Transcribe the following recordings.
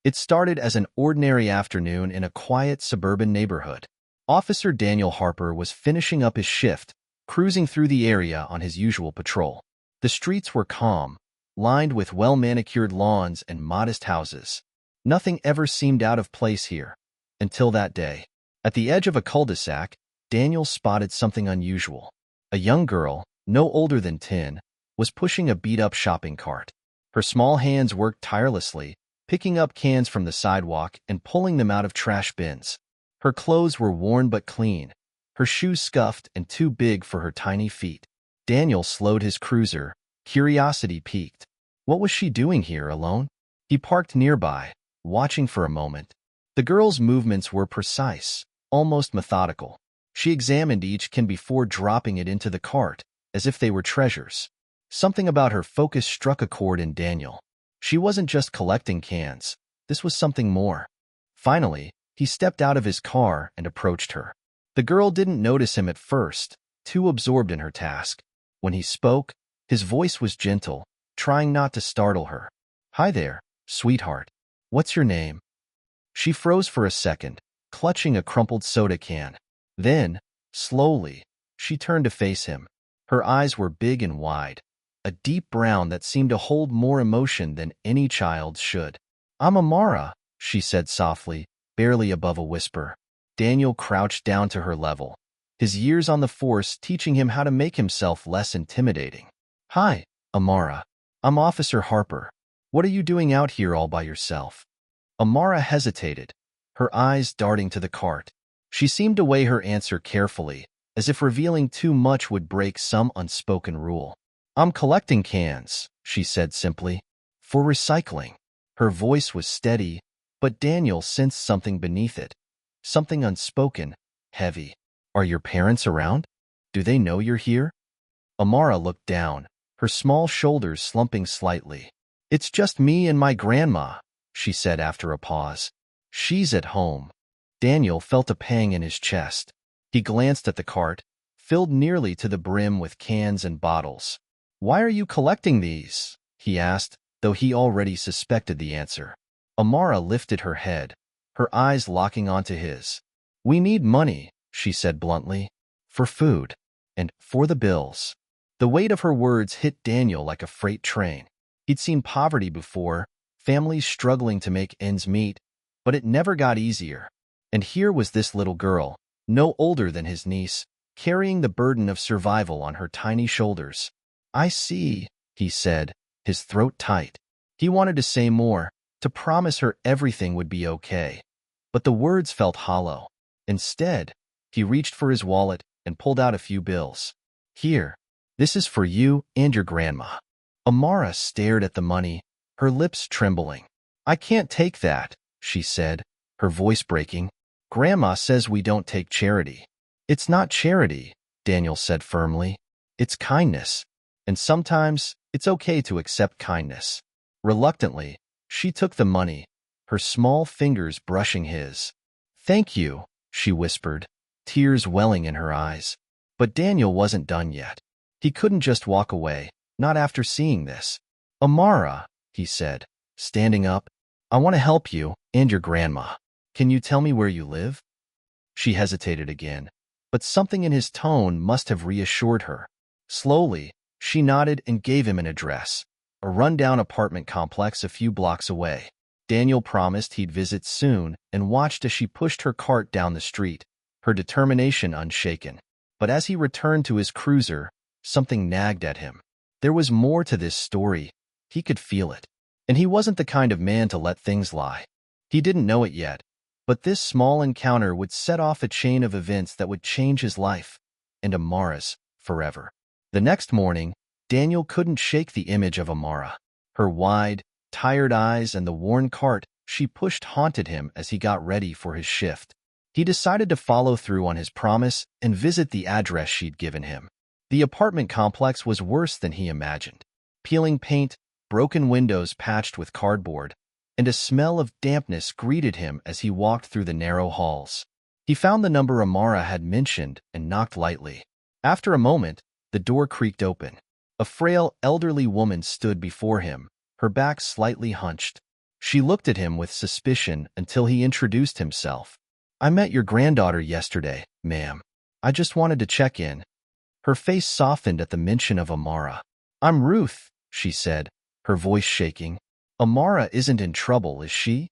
It started as an ordinary afternoon in a quiet suburban neighborhood. Officer Daniel Harper was finishing up his shift, cruising through the area on his usual patrol. The streets were calm, lined with well-manicured lawns and modest houses. Nothing ever seemed out of place here. Until that day. At the edge of a cul-de-sac, Daniel spotted something unusual. A young girl, no older than 10, was pushing a beat-up shopping cart. Her small hands worked tirelessly, picking up cans from the sidewalk and pulling them out of trash bins. Her clothes were worn but clean, her shoes scuffed and too big for her tiny feet. Daniel slowed his cruiser, curiosity piqued. What was she doing here alone? He parked nearby, watching for a moment. The girl's movements were precise, almost methodical. She examined each can before dropping it into the cart, as if they were treasures. Something about her focus struck a chord in Daniel. She wasn't just collecting cans. This was something more. Finally, he stepped out of his car and approached her. The girl didn't notice him at first, too absorbed in her task. When he spoke, his voice was gentle, trying not to startle her. "Hi there, sweetheart. What's your name?" She froze for a second, clutching a crumpled soda can. Then, slowly, she turned to face him. Her eyes were big and wide, a deep brown that seemed to hold more emotion than any child's should. "I'm Amara," she said softly, barely above a whisper. Daniel crouched down to her level, his years on the force teaching him how to make himself less intimidating. "Hi, Amara. I'm Officer Harper. What are you doing out here all by yourself?" Amara hesitated, her eyes darting to the cart. She seemed to weigh her answer carefully, as if revealing too much would break some unspoken rule. "I'm collecting cans," she said simply, "for recycling." Her voice was steady, but Daniel sensed something beneath it, something unspoken, heavy. "Are your parents around? Do they know you're here?" Amara looked down, her small shoulders slumping slightly. "It's just me and my grandma," she said after a pause. "She's at home." Daniel felt a pang in his chest. He glanced at the cart, filled nearly to the brim with cans and bottles. "Why are you collecting these?" he asked, though he already suspected the answer. Amara lifted her head, her eyes locking onto his. "We need money," she said bluntly, "for food, and for the bills." The weight of her words hit Daniel like a freight train. He'd seen poverty before, families struggling to make ends meet, but it never got easier. And here was this little girl, no older than his niece, carrying the burden of survival on her tiny shoulders. "I see," he said, his throat tight. He wanted to say more, to promise her everything would be okay. But the words felt hollow. Instead, he reached for his wallet and pulled out a few bills. "Here, this is for you and your grandma." Amara stared at the money, her lips trembling. "I can't take that," she said, her voice breaking. "Grandma says we don't take charity." "It's not charity," Daniel said firmly. "It's kindness. And sometimes it's okay to accept kindness." Reluctantly, she took the money, her small fingers brushing his. "Thank you," she whispered, tears welling in her eyes. But Daniel wasn't done yet. He couldn't just walk away, not after seeing this. "Amara," he said, standing up, "I want to help you and your grandma. Can you tell me where you live?" She hesitated again, but something in his tone must have reassured her. Slowly, she nodded and gave him an address, a rundown apartment complex a few blocks away. Daniel promised he'd visit soon and watched as she pushed her cart down the street, her determination unshaken. But as he returned to his cruiser, something nagged at him. There was more to this story. He could feel it. And he wasn't the kind of man to let things lie. He didn't know it yet, but this small encounter would set off a chain of events that would change his life, and Amara's, forever. The next morning, Daniel couldn't shake the image of Amara. Her wide, tired eyes and the worn cart she pushed haunted him as he got ready for his shift. He decided to follow through on his promise and visit the address she'd given him. The apartment complex was worse than he imagined. Peeling paint, broken windows patched with cardboard, and a smell of dampness greeted him as he walked through the narrow halls. He found the number Amara had mentioned and knocked lightly. After a moment, the door creaked open. A frail, elderly woman stood before him, her back slightly hunched. She looked at him with suspicion until he introduced himself. I met your granddaughter yesterday, ma'am. I just wanted to check in. Her face softened at the mention of Amara. I'm Ruth, she said, her voice shaking. Amara isn't in trouble, is she?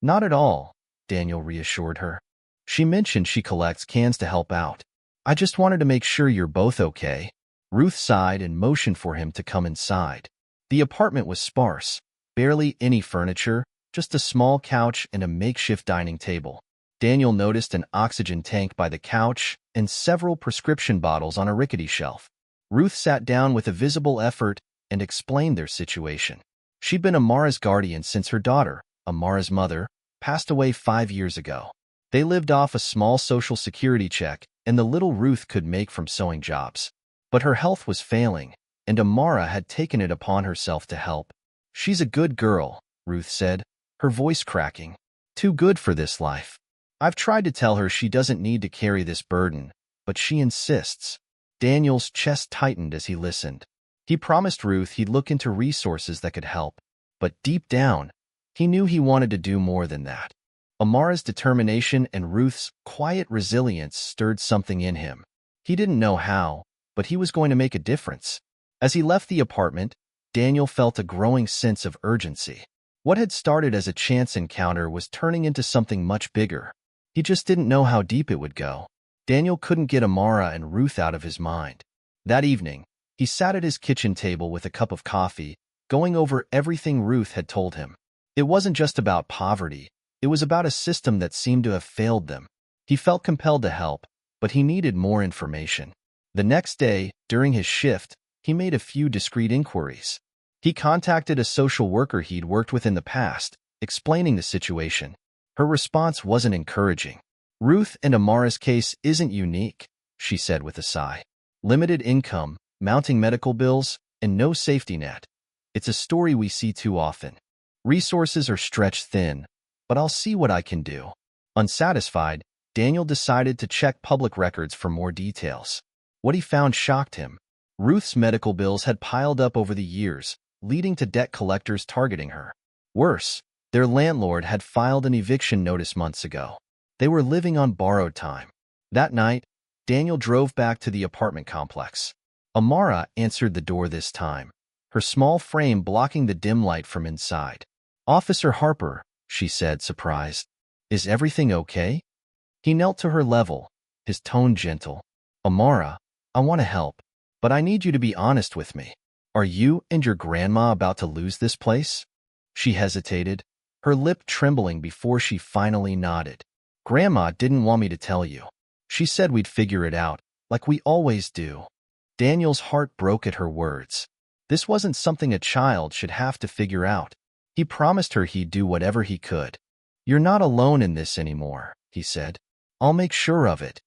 Not at all, Daniel reassured her. She mentioned she collects cans to help out. I just wanted to make sure you're both okay. Ruth sighed and motioned for him to come inside. The apartment was sparse, barely any furniture, just a small couch and a makeshift dining table. Daniel noticed an oxygen tank by the couch and several prescription bottles on a rickety shelf. Ruth sat down with a visible effort and explained their situation. She'd been Amara's guardian since her daughter, Amara's mother, passed away 5 years ago. They lived off a small social security check and the little Ruth could make from sewing jobs. But her health was failing, and Amara had taken it upon herself to help. She's a good girl, Ruth said, her voice cracking. Too good for this life. I've tried to tell her she doesn't need to carry this burden, but she insists. Daniel's chest tightened as he listened. He promised Ruth he'd look into resources that could help, but deep down, he knew he wanted to do more than that. Amara's determination and Ruth's quiet resilience stirred something in him. He didn't know how, but he was going to make a difference. As he left the apartment, Daniel felt a growing sense of urgency. What had started as a chance encounter was turning into something much bigger. He just didn't know how deep it would go. Daniel couldn't get Amara and Ruth out of his mind. That evening, he sat at his kitchen table with a cup of coffee, going over everything Ruth had told him. It wasn't just about poverty. It was about a system that seemed to have failed them. He felt compelled to help, but he needed more information. The next day, during his shift, he made a few discreet inquiries. He contacted a social worker he'd worked with in the past, explaining the situation. Her response wasn't encouraging. Ruth and Amara's case isn't unique, she said with a sigh. Limited income, mounting medical bills, and no safety net. It's a story we see too often. Resources are stretched thin, but I'll see what I can do. Unsatisfied, Daniel decided to check public records for more details. What he found shocked him. Ruth's medical bills had piled up over the years, leading to debt collectors targeting her. Worse, their landlord had filed an eviction notice months ago. They were living on borrowed time. That night, Daniel drove back to the apartment complex. Amara answered the door this time, her small frame blocking the dim light from inside. Officer Harper, she said, surprised. Is everything okay? He knelt to her level, his tone gentle. Amara, I want to help, but I need you to be honest with me. Are you and your grandma about to lose this place? She hesitated, her lip trembling before she finally nodded. Grandma didn't want me to tell you. She said we'd figure it out, like we always do. Daniel's heart broke at her words. This wasn't something a child should have to figure out. He promised her he'd do whatever he could. You're not alone in this anymore, he said. I'll make sure of it.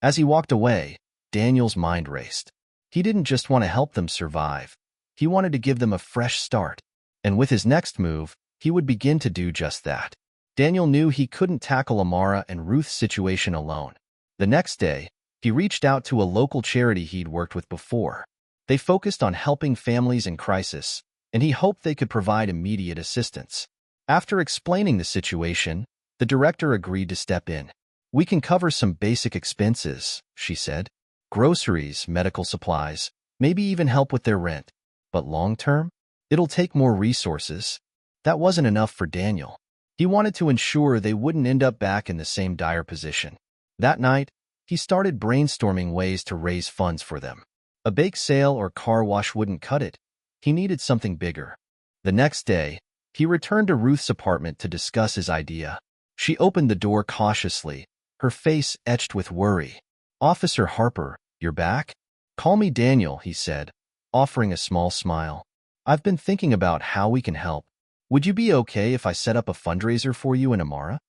As he walked away, Daniel's mind raced. He didn't just want to help them survive. He wanted to give them a fresh start. And with his next move, he would begin to do just that. Daniel knew he couldn't tackle Amara and Ruth's situation alone. The next day, he reached out to a local charity he'd worked with before. They focused on helping families in crisis, and he hoped they could provide immediate assistance. After explaining the situation, the director agreed to step in. We can cover some basic expenses, she said. Groceries, medical supplies, maybe even help with their rent. But long-term, it'll take more resources. That wasn't enough for Daniel. He wanted to ensure they wouldn't end up back in the same dire position. That night, he started brainstorming ways to raise funds for them. A bake sale or car wash wouldn't cut it. He needed something bigger. The next day, he returned to Ruth's apartment to discuss his idea. She opened the door cautiously, her face etched with worry. Officer Harper, you're back? Call me Daniel, he said, offering a small smile. I've been thinking about how we can help. Would you be okay if I set up a fundraiser for you and Amara?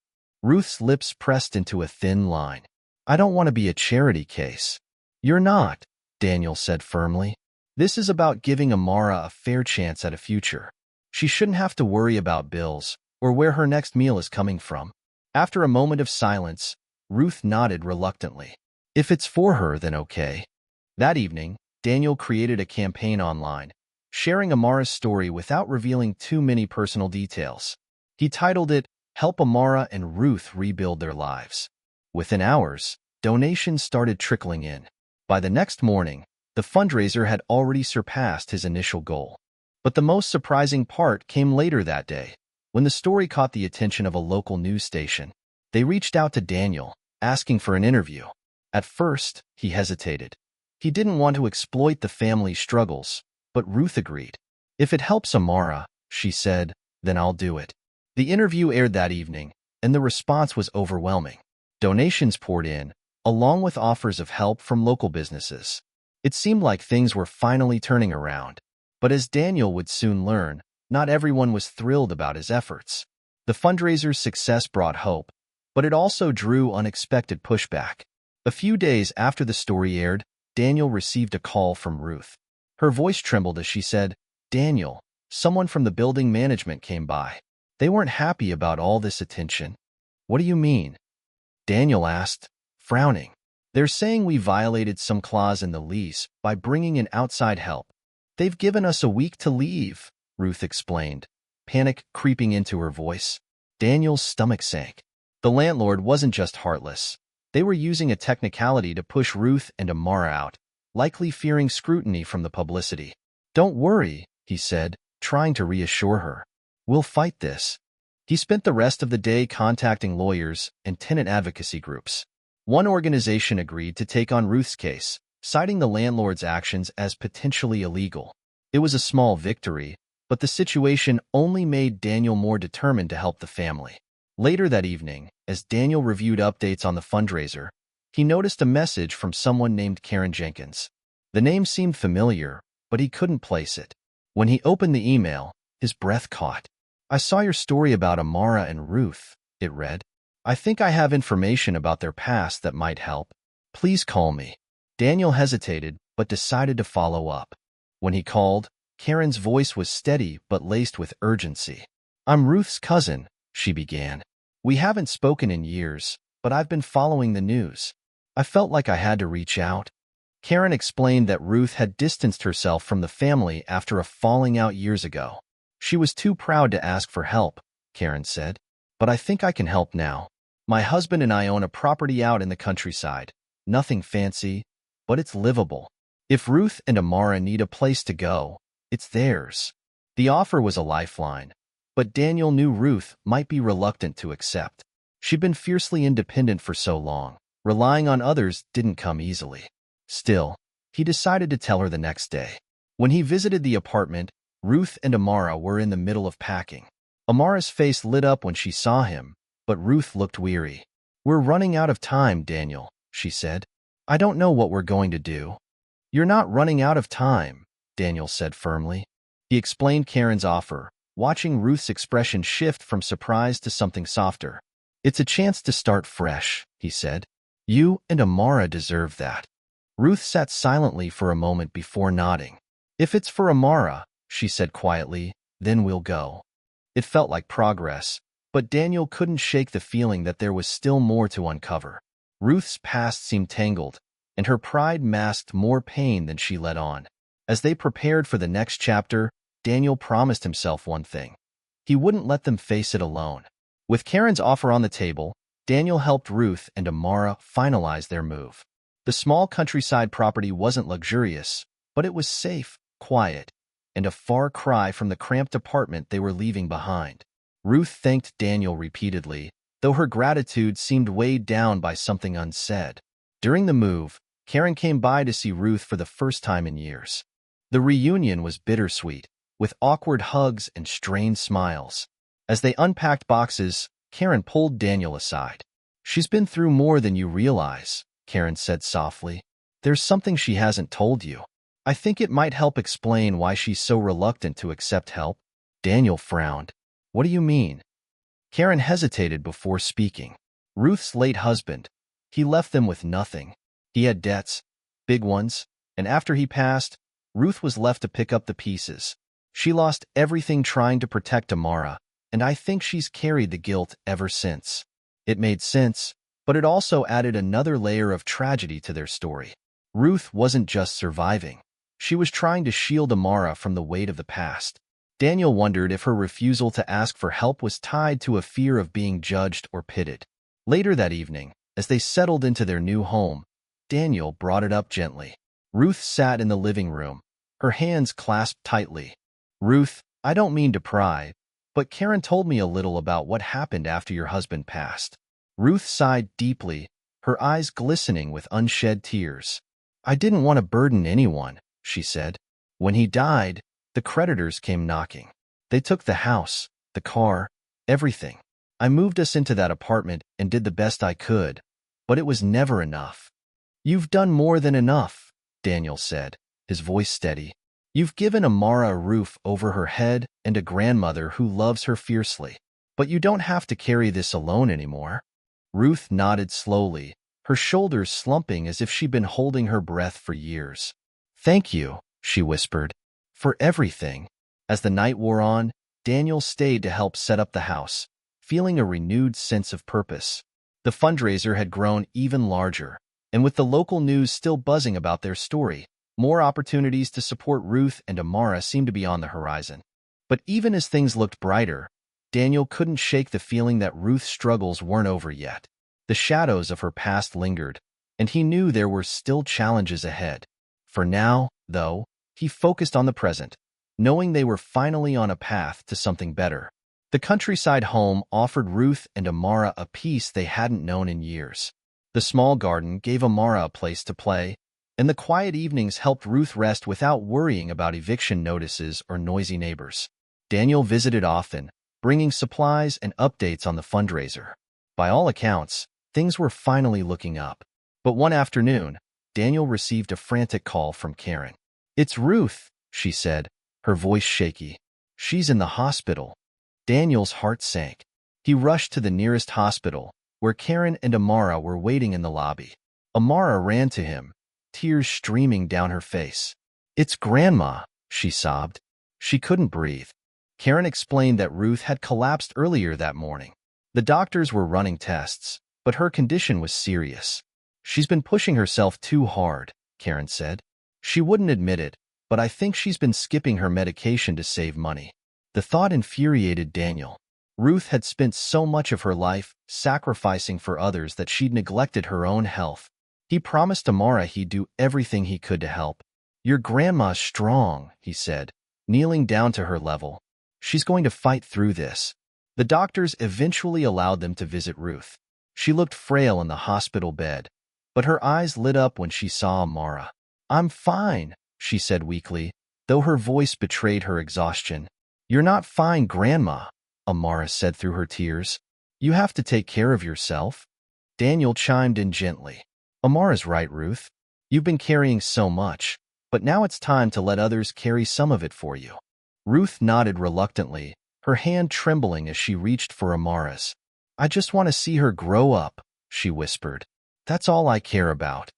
Ruth's lips pressed into a thin line. I don't want to be a charity case. You're not, Daniel said firmly. This is about giving Amara a fair chance at a future. She shouldn't have to worry about bills or where her next meal is coming from. After a moment of silence, Ruth nodded reluctantly. If it's for her, then okay. That evening, Daniel created a campaign online, sharing Amara's story without revealing too many personal details. He titled it, "Help Amara and Ruth Rebuild Their Lives." Within hours, donations started trickling in. By the next morning, the fundraiser had already surpassed his initial goal. But the most surprising part came later that day, when the story caught the attention of a local news station. They reached out to Daniel, asking for an interview. At first, he hesitated. He didn't want to exploit the family's struggles, but Ruth agreed. "If it helps Amara," she said, "then I'll do it." The interview aired that evening, and the response was overwhelming. Donations poured in, along with offers of help from local businesses. It seemed like things were finally turning around. But as Daniel would soon learn, not everyone was thrilled about his efforts. The fundraiser's success brought hope, but it also drew unexpected pushback. A few days after the story aired, Daniel received a call from Ruth. Her voice trembled as she said, "Daniel, someone from the building management came by. They weren't happy about all this attention." "What do you mean?" Daniel asked, frowning. "They're saying we violated some clause in the lease by bringing in outside help. They've given us a week to leave," Ruth explained, panic creeping into her voice. Daniel's stomach sank. The landlord wasn't just heartless. They were using a technicality to push Ruth and Amara out, likely fearing scrutiny from the publicity. "Don't worry," he said, trying to reassure her. "We'll fight this." He spent the rest of the day contacting lawyers and tenant advocacy groups. One organization agreed to take on Ruth's case, citing the landlord's actions as potentially illegal. It was a small victory, but the situation only made Daniel more determined to help the family. Later that evening, as Daniel reviewed updates on the fundraiser, he noticed a message from someone named Karen Jenkins. The name seemed familiar, but he couldn't place it. When he opened the email, his breath caught. "I saw your story about Amara and Ruth," it read. "I think I have information about their past that might help. Please call me." Daniel hesitated, but decided to follow up. When he called, Karen's voice was steady but laced with urgency. "I'm Ruth's cousin," she began. "We haven't spoken in years, but I've been following the news. I felt like I had to reach out." Karen explained that Ruth had distanced herself from the family after a falling out years ago. "She was too proud to ask for help," Karen said. "But I think I can help now. My husband and I own a property out in the countryside. Nothing fancy, but it's livable. If Ruth and Amara need a place to go, it's theirs." The offer was a lifeline, but Daniel knew Ruth might be reluctant to accept. She'd been fiercely independent for so long. Relying on others didn't come easily. Still, he decided to tell her the next day. When he visited the apartment, Ruth and Amara were in the middle of packing. Amara's face lit up when she saw him, but Ruth looked weary. "We're running out of time, Daniel," she said. "I don't know what we're going to do." "You're not running out of time," Daniel said firmly. He explained Karen's offer, watching Ruth's expression shift from surprise to something softer. "It's a chance to start fresh," he said. "You and Amara deserve that." Ruth sat silently for a moment before nodding. "If it's for Amara," she said quietly, "then we'll go." It felt like progress, but Daniel couldn't shake the feeling that there was still more to uncover. Ruth's past seemed tangled, and her pride masked more pain than she let on. As they prepared for the next chapter, Daniel promised himself one thing. He wouldn't let them face it alone. With Karen's offer on the table, Daniel helped Ruth and Amara finalize their move. The small countryside property wasn't luxurious, but it was safe, quiet, and a far cry from the cramped apartment they were leaving behind. Ruth thanked Daniel repeatedly, though her gratitude seemed weighed down by something unsaid. During the move, Karen came by to see Ruth for the first time in years. The reunion was bittersweet, with awkward hugs and strained smiles. As they unpacked boxes, Karen pulled Daniel aside. "She's been through more than you realize," Karen said softly. "There's something she hasn't told you. I think it might help explain why she's so reluctant to accept help." Daniel frowned. "What do you mean?" Karen hesitated before speaking. Ruth's late husband. He left them with nothing. He had debts, big ones, and after he passed, Ruth was left to pick up the pieces. She lost everything trying to protect Amara, and I think she's carried the guilt ever since. It made sense, but it also added another layer of tragedy to their story. Ruth wasn't just surviving. She was trying to shield Amara from the weight of the past. Daniel wondered if her refusal to ask for help was tied to a fear of being judged or pitted. Later that evening, as they settled into their new home, Daniel brought it up gently. Ruth sat in the living room, her hands clasped tightly. "Ruth, I don't mean to pry, but Karen told me a little about what happened after your husband passed." Ruth sighed deeply, her eyes glistening with unshed tears. "I didn't want to burden anyone," she said. "When he died, the creditors came knocking. They took the house, the car, everything. I moved us into that apartment and did the best I could, but it was never enough." "You've done more than enough," Daniel said, his voice steady. "You've given Amara a roof over her head and a grandmother who loves her fiercely. But you don't have to carry this alone anymore." Ruth nodded slowly, her shoulders slumping as if she'd been holding her breath for years. "Thank you," she whispered, "for everything." As the night wore on, Daniel stayed to help set up the house, feeling a renewed sense of purpose. The fundraiser had grown even larger, and with the local news still buzzing about their story, more opportunities to support Ruth and Amara seemed to be on the horizon. But even as things looked brighter, Daniel couldn't shake the feeling that Ruth's struggles weren't over yet. The shadows of her past lingered, and he knew there were still challenges ahead. For now, though, he focused on the present, knowing they were finally on a path to something better. The countryside home offered Ruth and Amara a peace they hadn't known in years. The small garden gave Amara a place to play, and the quiet evenings helped Ruth rest without worrying about eviction notices or noisy neighbors. Daniel visited often, bringing supplies and updates on the fundraiser. By all accounts, things were finally looking up. But one afternoon, Daniel received a frantic call from Karen. "It's Ruth," she said, her voice shaky. "She's in the hospital." Daniel's heart sank. He rushed to the nearest hospital, where Karen and Amara were waiting in the lobby. Amara ran to him, tears streaming down her face. "It's Grandma," she sobbed. She couldn't breathe. Karen explained that Ruth had collapsed earlier that morning. The doctors were running tests, but her condition was serious. "She's been pushing herself too hard," Karen said. "She wouldn't admit it, but I think she's been skipping her medication to save money." The thought infuriated Daniel. Ruth had spent so much of her life sacrificing for others that she'd neglected her own health. He promised Amara he'd do everything he could to help. "Your grandma's strong," he said, kneeling down to her level. "She's going to fight through this." The doctors eventually allowed them to visit Ruth. She looked frail in the hospital bed, but her eyes lit up when she saw Amara. "I'm fine," she said weakly, though her voice betrayed her exhaustion. "You're not fine, Grandma," Amara said through her tears. "You have to take care of yourself." Daniel chimed in gently. "Amara's right, Ruth. You've been carrying so much, but now it's time to let others carry some of it for you." Ruth nodded reluctantly, her hand trembling as she reached for Amara's. "I just want to see her grow up," she whispered. "That's all I care about."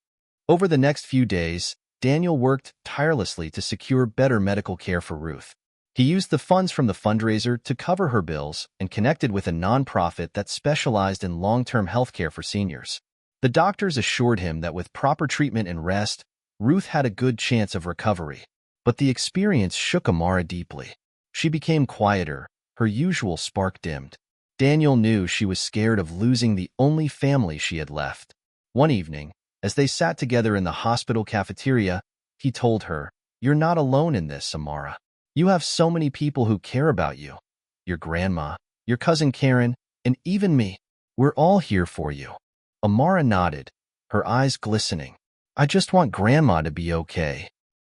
Over the next few days, Daniel worked tirelessly to secure better medical care for Ruth. He used the funds from the fundraiser to cover her bills and connected with a nonprofit that specialized in long-term health care for seniors. The doctors assured him that with proper treatment and rest, Ruth had a good chance of recovery. But the experience shook Amara deeply. She became quieter, her usual spark dimmed. Daniel knew she was scared of losing the only family she had left. One evening, as they sat together in the hospital cafeteria, he told her, "You're not alone in this, Amara. You have so many people who care about you. Your grandma, your cousin Karen, and even me. We're all here for you." Amara nodded, her eyes glistening. "I just want Grandma to be okay."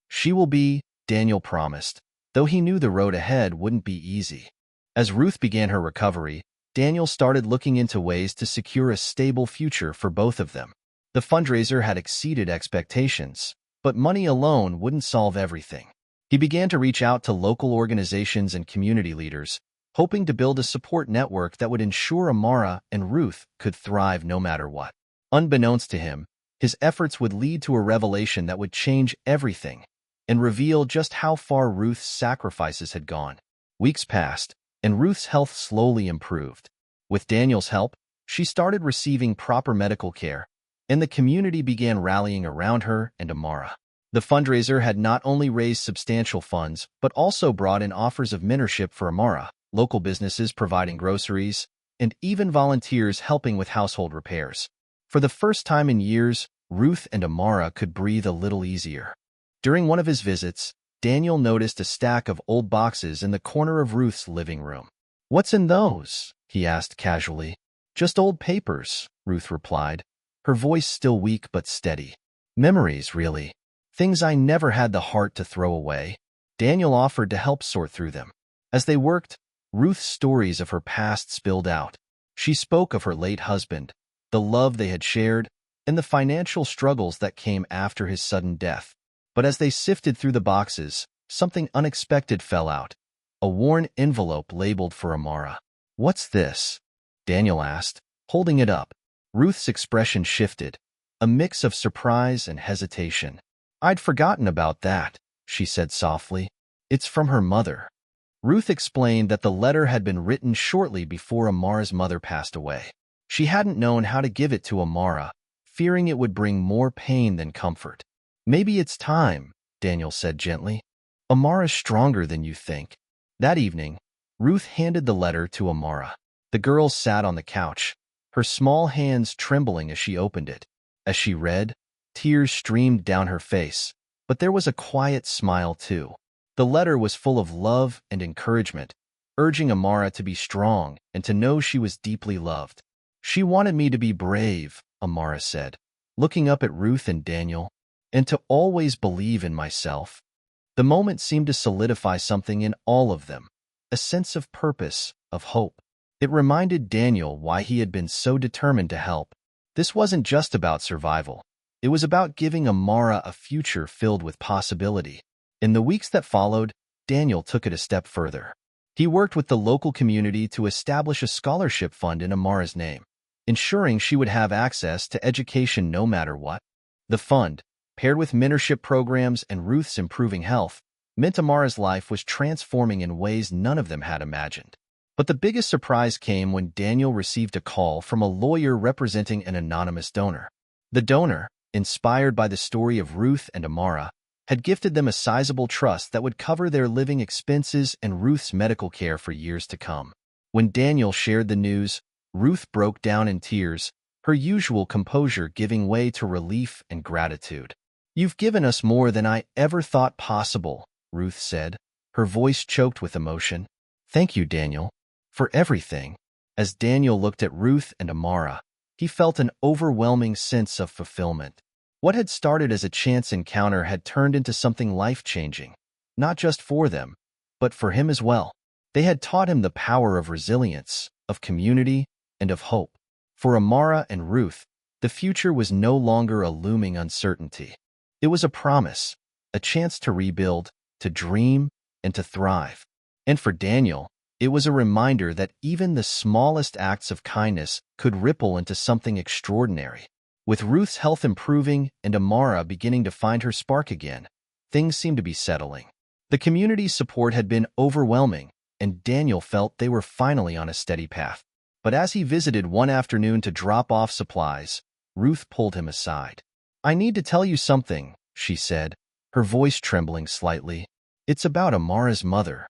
"She will be," Daniel promised, though he knew the road ahead wouldn't be easy. As Ruth began her recovery, Daniel started looking into ways to secure a stable future for both of them. The fundraiser had exceeded expectations, but money alone wouldn't solve everything. He began to reach out to local organizations and community leaders, hoping to build a support network that would ensure Amara and Ruth could thrive no matter what. Unbeknownst to him, his efforts would lead to a revelation that would change everything and reveal just how far Ruth's sacrifices had gone. Weeks passed, and Ruth's health slowly improved. With Daniel's help, she started receiving proper medical care, and the community began rallying around her and Amara. The fundraiser had not only raised substantial funds, but also brought in offers of mentorship for Amara, local businesses providing groceries, and even volunteers helping with household repairs. For the first time in years, Ruth and Amara could breathe a little easier. During one of his visits, Daniel noticed a stack of old boxes in the corner of Ruth's living room. "What's in those?" he asked casually. "Just old papers," Ruth replied, her voice still weak but steady. "Memories, really. Things I never had the heart to throw away." Daniel offered to help sort through them. As they worked, Ruth's stories of her past spilled out. She spoke of her late husband, the love they had shared, and the financial struggles that came after his sudden death. But as they sifted through the boxes, something unexpected fell out. A worn envelope labeled for Amara. "What's this?" Daniel asked, holding it up. Ruth's expression shifted, a mix of surprise and hesitation. "I'd forgotten about that," she said softly. "It's from her mother." Ruth explained that the letter had been written shortly before Amara's mother passed away. She hadn't known how to give it to Amara, fearing it would bring more pain than comfort. "Maybe it's time," Daniel said gently. "Amara's stronger than you think." That evening, Ruth handed the letter to Amara. The girl sat on the couch, her small hands trembling as she opened it. As she read, tears streamed down her face, but there was a quiet smile too. The letter was full of love and encouragement, urging Amara to be strong and to know she was deeply loved. "She wanted me to be brave," Amara said, looking up at Ruth and Daniel, "and to always believe in myself." The moment seemed to solidify something in all of them, a sense of purpose, of hope. It reminded Daniel why he had been so determined to help. This wasn't just about survival. It was about giving Amara a future filled with possibility. In the weeks that followed, Daniel took it a step further. He worked with the local community to establish a scholarship fund in Amara's name, ensuring she would have access to education no matter what. The fund, paired with mentorship programs and Ruth's improving health, meant Amara's life was transforming in ways none of them had imagined. But the biggest surprise came when Daniel received a call from a lawyer representing an anonymous donor. The donor, inspired by the story of Ruth and Amara, had gifted them a sizable trust that would cover their living expenses and Ruth's medical care for years to come. When Daniel shared the news, Ruth broke down in tears, her usual composure giving way to relief and gratitude. "You've given us more than I ever thought possible," Ruth said, her voice choked with emotion. "Thank you, Daniel, for everything." As Daniel looked at Ruth and Amara, he felt an overwhelming sense of fulfillment. What had started as a chance encounter had turned into something life-changing, not just for them, but for him as well. They had taught him the power of resilience, of community, and of hope. For Amara and Ruth, the future was no longer a looming uncertainty. It was a promise, a chance to rebuild, to dream, and to thrive. And for Daniel, it was a reminder that even the smallest acts of kindness could ripple into something extraordinary. With Ruth's health improving and Amara beginning to find her spark again, things seemed to be settling. The community's support had been overwhelming, and Daniel felt they were finally on a steady path. But as he visited one afternoon to drop off supplies, Ruth pulled him aside. "I need to tell you something," she said, her voice trembling slightly. "It's about Amara's mother."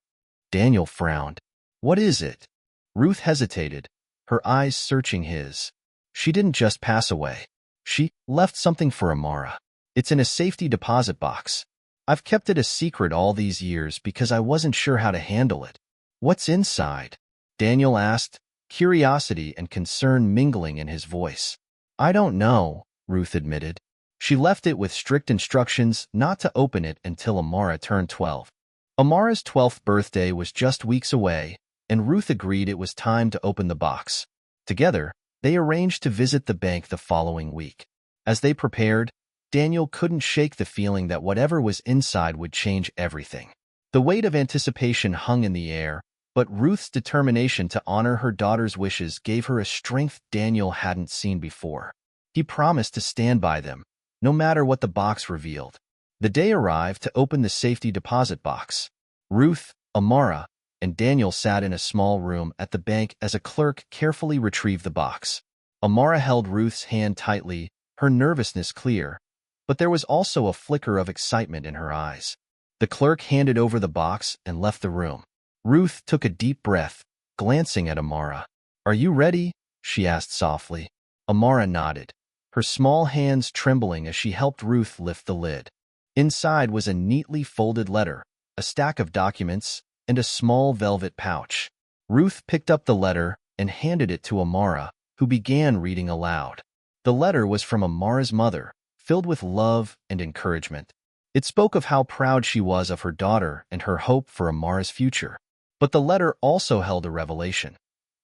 Daniel frowned. "What is it?" Ruth hesitated, her eyes searching his. "She didn't just pass away. She left something for Amara. It's in a safety deposit box. I've kept it a secret all these years because I wasn't sure how to handle it." "What's inside?" Daniel asked, curiosity and concern mingling in his voice. "I don't know," Ruth admitted. She left it with strict instructions not to open it until Amara turned 12. Amara's 12th birthday was just weeks away, and Ruth agreed it was time to open the box. Together, they arranged to visit the bank the following week. As they prepared, Daniel couldn't shake the feeling that whatever was inside would change everything. The weight of anticipation hung in the air, but Ruth's determination to honor her daughter's wishes gave her a strength Daniel hadn't seen before. He promised to stand by them, no matter what the box revealed. The day arrived to open the safety deposit box. Ruth, Amara, and Daniel sat in a small room at the bank as a clerk carefully retrieved the box. Amara held Ruth's hand tightly, her nervousness clear, but there was also a flicker of excitement in her eyes. The clerk handed over the box and left the room. Ruth took a deep breath, glancing at Amara. "Are you ready?" she asked softly. Amara nodded, her small hands trembling as she helped Ruth lift the lid. Inside was a neatly folded letter, a stack of documents, and a small velvet pouch. Ruth picked up the letter and handed it to Amara, who began reading aloud. The letter was from Amara's mother, filled with love and encouragement. It spoke of how proud she was of her daughter and her hope for Amara's future. But the letter also held a revelation.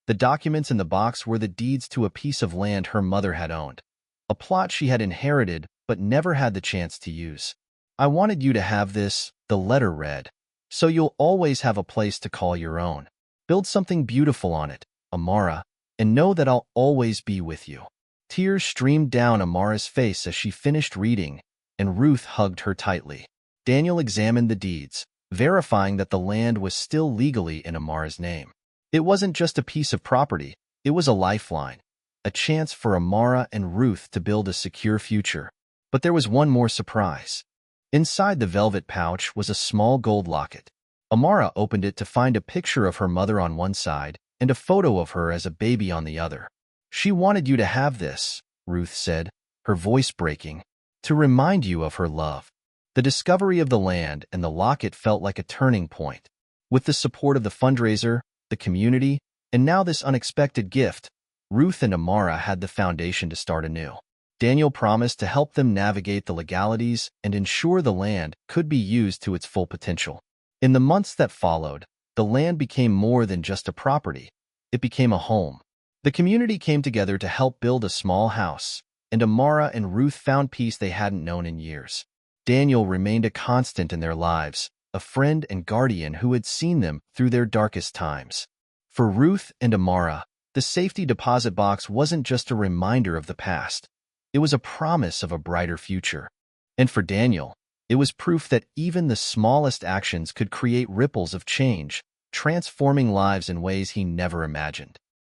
The documents in the box were the deeds to a piece of land her mother had owned, a plot she had inherited but never had the chance to use. "I wanted you to have this," the letter read, "so you'll always have a place to call your own. Build something beautiful on it, Amara, and know that I'll always be with you." Tears streamed down Amara's face as she finished reading, and Ruth hugged her tightly. Daniel examined the deeds, verifying that the land was still legally in Amara's name. It wasn't just a piece of property, it was a lifeline, a chance for Amara and Ruth to build a secure future. But there was one more surprise. Inside the velvet pouch was a small gold locket. Amara opened it to find a picture of her mother on one side and a photo of her as a baby on the other. "She wanted you to have this," Ruth said, her voice breaking, "to remind you of her love." The discovery of the land and the locket felt like a turning point. With the support of the fundraiser, the community, and now this unexpected gift, Ruth and Amara had the foundation to start anew. Daniel promised to help them navigate the legalities and ensure the land could be used to its full potential. In the months that followed, the land became more than just a property. It became a home. The community came together to help build a small house, and Amara and Ruth found peace they hadn't known in years. Daniel remained a constant in their lives, a friend and guardian who had seen them through their darkest times. For Ruth and Amara, the safety deposit box wasn't just a reminder of the past. It was a promise of a brighter future. And for Daniel, it was proof that even the smallest actions could create ripples of change, transforming lives in ways he never imagined.